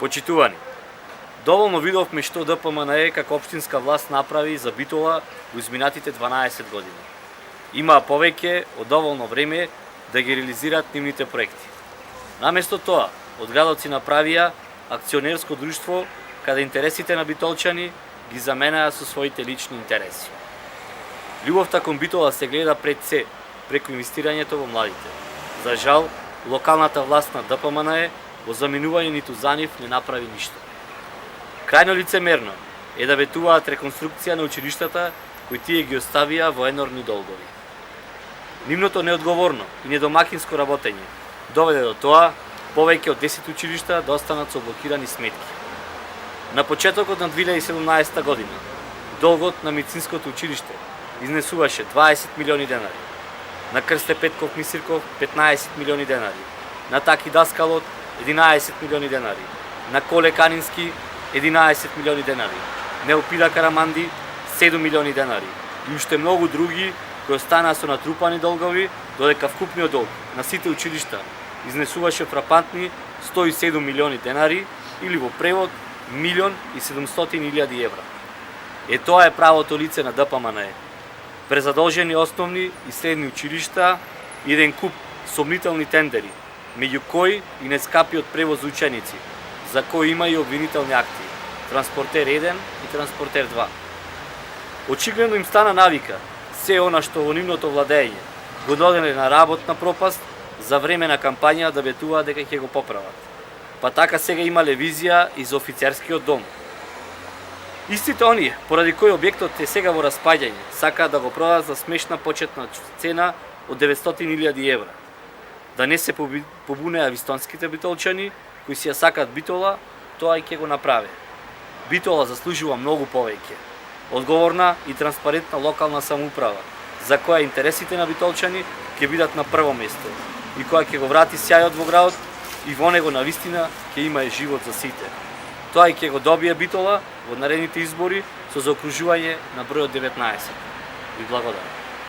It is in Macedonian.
Почитувани, доволно видовме што ДПМНЕ како општинска власт направи за Битола во изминатите 12 години. Има повеќе од доволно време да ги реализираат нивните проекти. Наместо тоа, од градот си направија акционерско друштво каде интересите на битолчани ги заменаа со своите лични интереси. Љубовта кон Битола се гледа пред се преку инвестирањето во младите. За жал, локалната власт на ДПМНЕ во заминување ниту за нив не направи ништо. Крајно лицемерно е да ветуваат реконструкција на училиштата кои тие ги оставија во енорни долгови. Нивното неодговорно и недомакинско работење доведе до тоа повеќе од 10 училишта да останат со блокирани сметки. На почетокот на 2017 година долгот на медицинското училиште изнесуваше 20 милиони денари, на Крсте Петков Мисирков 15 милиони денари, на Таки Даскалот 11 милиони денари, на Коле Канински 11 милиони денари, Неопида Караманди 7 милиони денари и уште многу други кои останаа со натрупани долгови, додека вкупниот долг на сите училишта изнесуваше фрапантни 107 милиони денари или во превод 1.700.000 евра. Тоа е правото лице на ДПМНЕ. Презадолжени основни и средни училишта и еден куп сомнителни тендери, меѓу кои и нескапиот превоз за ученици, за кои има и обвинителни акти, Транспортер 1 и Транспортер 2. Очигледно им стана навика се она што во нивното владење го доделе на работна пропаст за време на кампања да ветуваат дека ќе го поправат. Па така сега имале визија и за офицерскиот дом. Истите оние, поради кои објектот е сега во распаѓање, сакаат да го продадат за смешна почетна цена од 900.000 евра. Да не се побунеа вистонските битолчани, кои си ја сакаат Битола, тоа и ќе го направи. Битола заслужува многу повеќе. Одговорна и транспарентна локална самоуправа, за која интересите на битолчани ќе бидат на прво место и која ќе го врати сјајот во градот и во него навистина ќе има живот за сите. Тоа и ќе го добие Битола во наредните избори со заокружување на бројот 19. Ви благодарам.